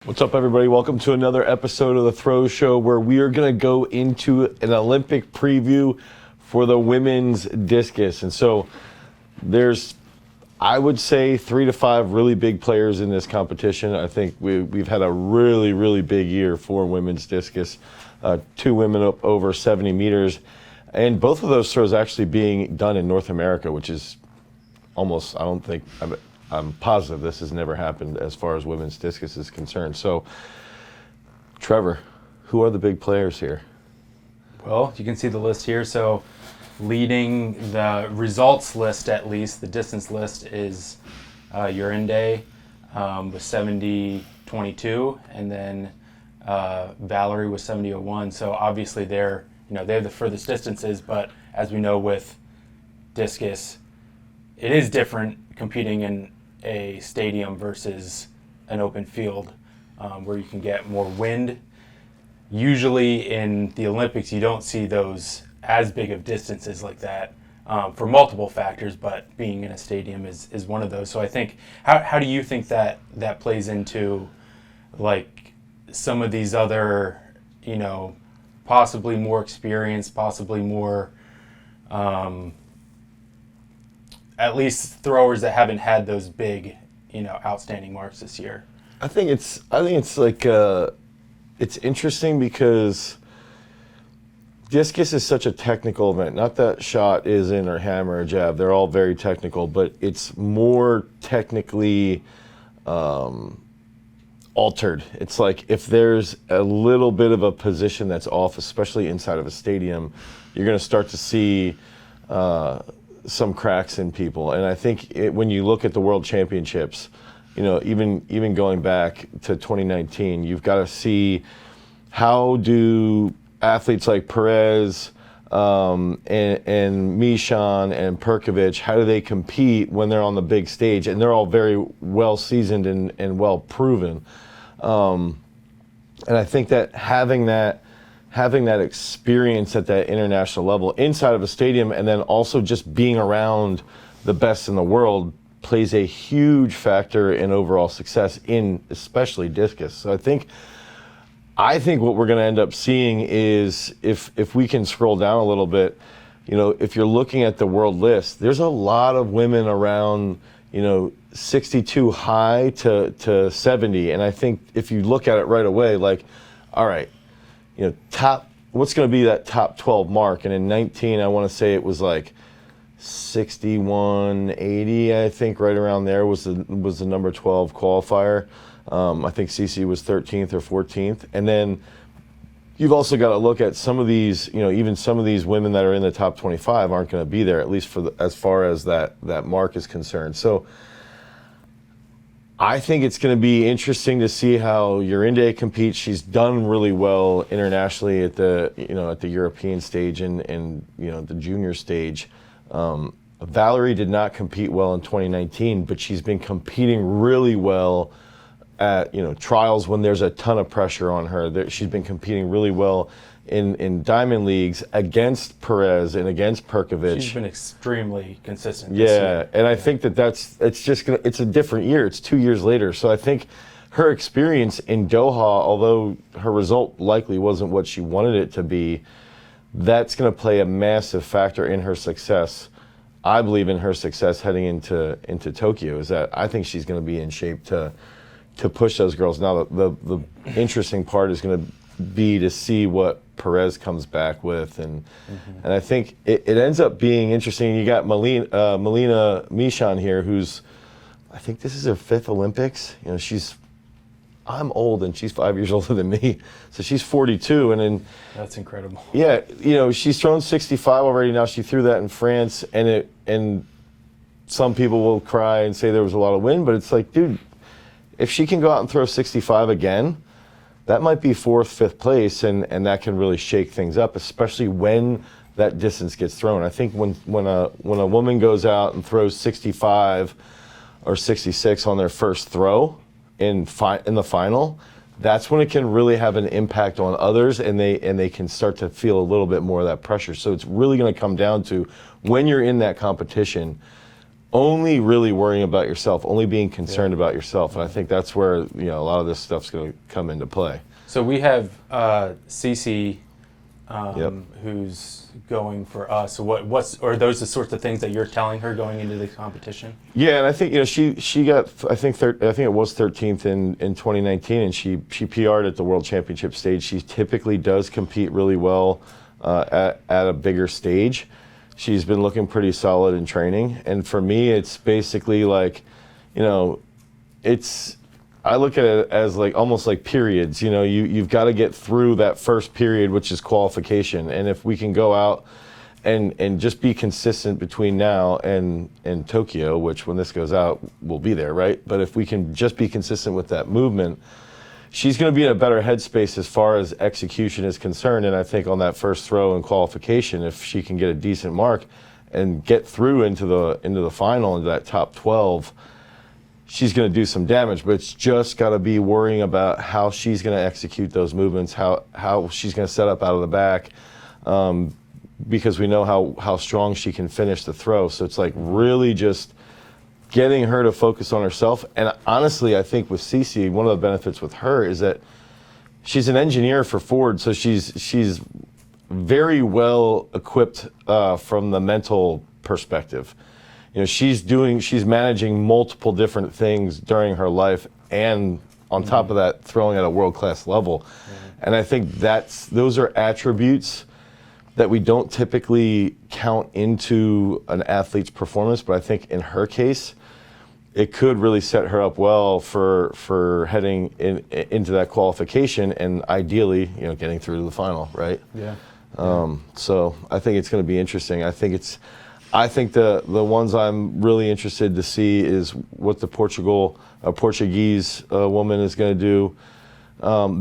What's up, everybody? Welcome to another episode of the Throw Show, where we are going to go into an Olympic preview for the women's discus. And so there's, I would say, 3 to 5 really big players in this competition. I think we've had a really, really big year for women's discus. 2 women up over 70 meters. And both of those throws actually being done in North America, which is almost, I'm positive this has never happened as far as women's discus is concerned. So, Trevor, who are the big players here? Well, you can see the list here. So, leading the results list, at least, the distance list, is Urinde with 70.22, and then Valerie with 70.01. So, obviously, they're the furthest distances, but as we know with discus, it is different competing in a stadium versus an open field where you can get more wind. Usually in the Olympics, you don't see those as big of distances like that for multiple factors, but being in a stadium is one of those. So I think, how do you think that plays into like some of these other, possibly more experienced, possibly more at least throwers that haven't had those big, outstanding marks this year? I think it's like it's interesting because discus is such a technical event. Not that shot isn't, or hammer or jab. They're all very technical, but it's more technically altered. It's like if there's a little bit of a position that's off, especially inside of a stadium, you're going to start to see some cracks in people. And I think when you look at the World Championships, even going back to 2019, you've got to see how do athletes like Perez and Mishan and Perkovic, how do they compete when they're on the big stage? And they're all very well seasoned and well proven. And I think that having that experience at that international level inside of a stadium, and then also just being around the best in the world, plays a huge factor in overall success in especially discus. So I think what we're going to end up seeing is if we can scroll down a little bit, if you're looking at the world list, there's a lot of women around, 62 high to 70. And I think if you look at it right away, like, all right, what's going to be that top 12 mark? And in 19, I want to say it was like 61.80, I think, right around there was the number 12 qualifier. I think CC was 13th or 14th. And then you've also got to look at some of these, even some of these women that are in the top 25 aren't going to be there, at least as far as that mark is concerned. So I think it's going to be interesting to see how Urinde competes. She's done really well internationally at the European stage and the junior stage. Valerie did not compete well in 2019, but she's been competing really well at trials when there's a ton of pressure on her. She's been competing really well in diamond leagues against Perez and against Perkovic. She's been extremely consistent this Yeah, year. and I think it's a different year. It's 2 years later. So I think her experience in Doha, although her result likely wasn't what she wanted it to be, that's going to play a massive factor in her success. I believe in her success heading into Tokyo, is that I think she's going to be in shape to push those girls. Now, the interesting part is going to be to see what Perez comes back with, and I think it ends up being interesting. You got Melina Mishan here, who's, I think this is her 5th Olympics. I'm old and she's 5 years older than me, so she's 42, and then That's incredible. Yeah, she's thrown 65 already. Now she threw that in France, and some people will cry and say there was a lot of wind, but it's like, dude, if she can go out and throw 65 again, that might be 4th, 5th place, and that can really shake things up, especially when that distance gets thrown. I think when a woman goes out and throws 65 or 66 on their first throw in the final, that's when it can really have an impact on others, and they can start to feel a little bit more of that pressure. So it's really going to come down to, when you're in that competition, only really worrying about yourself, only being concerned about yourself. And I think that's where, a lot of this stuff's going to come into play. So we have Cece, Yep. who's going for us. So are those the sorts of things that you're telling her going into the competition? Yeah, and I think she got I think it was 13th in 2019, and she PR'd at the World Championship stage. She typically does compete really well at a bigger stage. She's been looking pretty solid in training, and for me, it's basically like, I look at it as like almost like periods. You've got to get through that first period, which is qualification, and if we can go out and just be consistent between now and Tokyo, which when this goes out, we'll be there, right? But if we can just be consistent with that movement, she's going to be in a better headspace as far as execution is concerned. And I think on that first throw in qualification, if she can get a decent mark and get through into the final, into that top 12, she's going to do some damage. But it's just got to be worrying about how she's going to execute those movements, how she's going to set up out of the back, because we know how strong she can finish the throw. So it's like really just getting her to focus on herself. And honestly, I think with Cece, one of the benefits with her is that she's an engineer for Ford, so she's very well equipped from the mental perspective. She's managing multiple different things during her life, and on top of that, throwing at a world-class level. And I think those are attributes that we don't typically count into an athlete's performance, but I think in her case, it could really set her up well for heading into that qualification and ideally, getting through to the final, right? Yeah. So I think it's going to be interesting. I think the ones I'm really interested to see is what the Portuguese woman is going to do.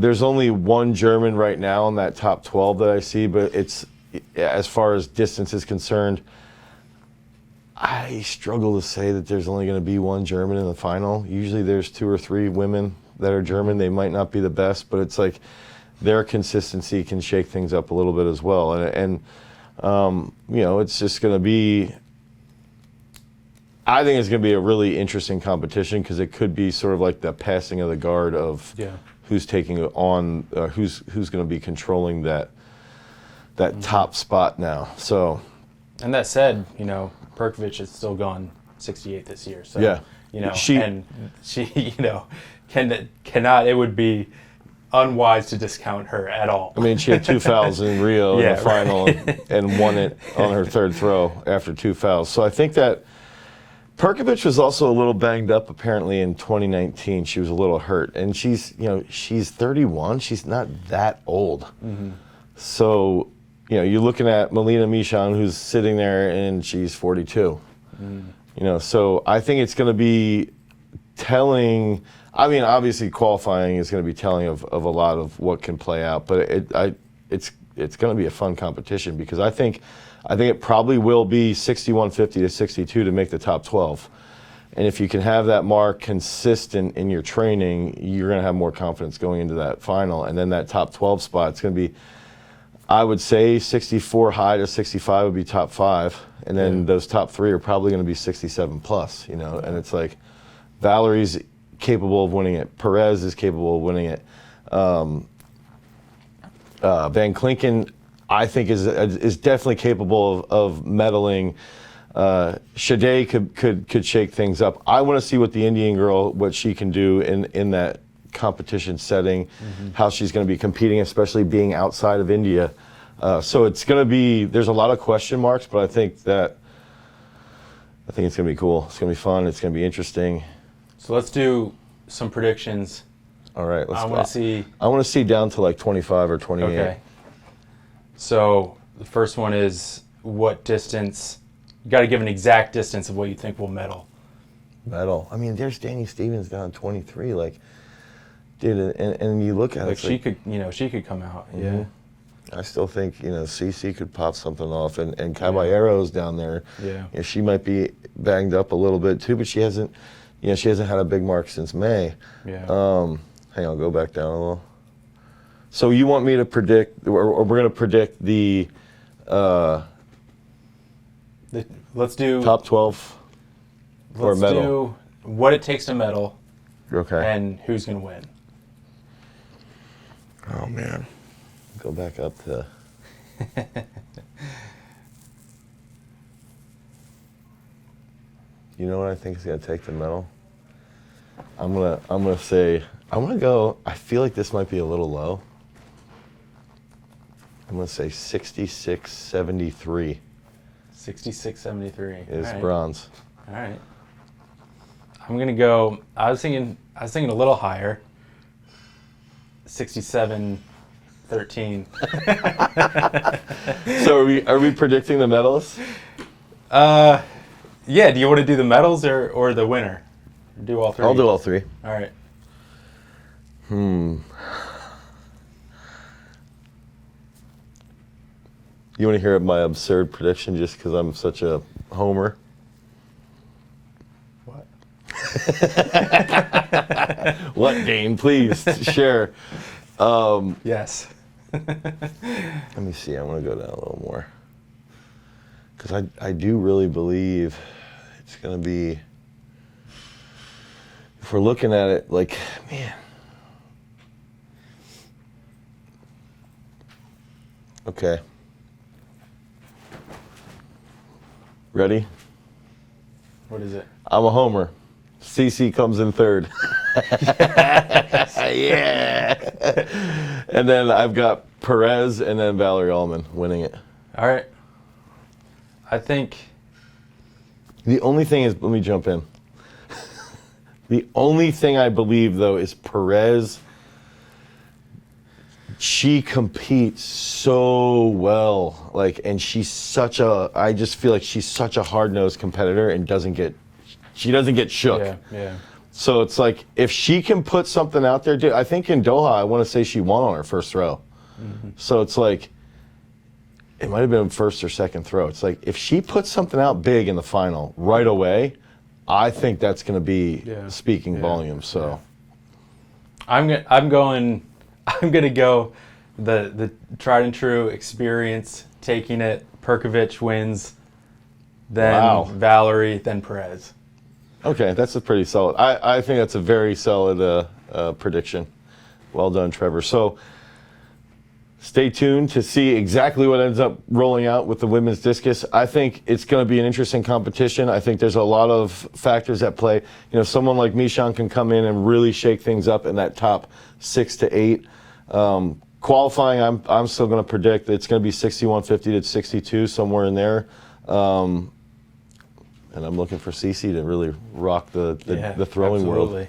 There's only one German right now in that top 12 that I see, but as far as distance is concerned, I struggle to say that there's only going to be one German in the final. Usually there's 2 or 3 women that are German. They might not be the best, but it's like their consistency can shake things up a little bit as well. And it's just going to be, I think it's going to be a really interesting competition because it could be sort of like the passing of the guard of who's taking it on, who's going to be controlling that top spot now. So, and that said, Perkovic has still gone 68 this year. So, yeah, she cannot. It would be unwise to discount her at all. I mean, she had 2 fouls in Rio in the final and won it on her 3rd throw after 2 fouls. So I think that Perkovic was also a little banged up apparently in 2019. She was a little hurt, and she's 31. She's not that old. Mm-hmm. So, you're looking at Melina Michon, who's sitting there, and she's 42. So I think it's going to be telling. I mean, obviously qualifying is going to be telling of a lot of what can play out, but it's going to be a fun competition because I think it probably will be 61.50 to 62 to make the top 12. And if you can have that mark consistent in your training, you're going to have more confidence going into that final. And then that top 12 spot, it's going to be, I would say 64 high to 65 would be top 5. And then those top 3 are probably going to be 67 plus, and it's like Valerie's capable of winning it. Perez is capable of winning it. Van Klinken, I think, is definitely capable of medaling. Shade could shake things up. I want to see what the Indian girl, what she can do in that competition setting, how she's going to be competing, especially being outside of India. So it's going to be, there's a lot of question marks, but I think it's going to be cool. It's going to be fun. It's going to be interesting. So let's do some predictions. All right. I want to see down to like 25 or 28. Okay. So the first one is what distance? You got to give an exact distance of what you think will medal. Medal. I mean, there's Danny Stevens down 23. Like, dude, and you look at it. She could come out. Mm-hmm. Yeah. I still think CC could pop something off, and Caballero's down there. Yeah. She might be banged up a little bit too, but she hasn't had a big mark since May. Yeah. Hang on, go back down a little. So you want me to predict, or we're going to predict the. Let's do top 12. Or Let's medal? do what it takes to medal Okay. and who's going to win. Oh, man. Go back up to... You know what I think is going to take the medal? I'm gonna say, I'm going to go, I feel like this might be a little low. I'm going to say 66-73 66-73 is All right. bronze. All right. I'm going to go, I was thinking a little higher. 67-13. So are we predicting the medals? Yeah, do you want to do the medals or the winner? Do all three? I'll do all three. All right. You want to hear my absurd prediction just because I'm such a homer? What? What, Dane? Please share. Yes. Let me see. I want to go down a little more. Because I do really believe it's going to be, if we're looking at it, like, man. Okay. Ready? What is it? I'm a homer. CC comes in third. Yeah. And then I've got Perez and then Valerie Allman winning it. All right. I think The only thing is, let me jump in. The only thing I believe, though, is Perez. She competes so well, and I just feel like she's such a hard-nosed competitor and she doesn't get shook. yeah. So it's like, if she can put something out there, dude, I think in Doha, I want to say she won on her first throw. Mm-hmm. So it's like, it might have been first or second throw. It's like, if she puts something out big in the final right away, I think that's going to be speaking volumes. So I'm going to go the tried and true experience, taking it. Perkovic wins, then Valerie, then Perez. Okay, that's a pretty solid. I think that's a very solid prediction. Well done, Trevor. So stay tuned to see exactly what ends up rolling out with the women's discus. I think it's going to be an interesting competition. I think there's a lot of factors at play. Someone like Mishan can come in and really shake things up in that top 6 to 8. Qualifying, I'm still going to predict that it's going to be 61-50 to 62, somewhere in there. And I'm looking for CC to really rock the throwing world.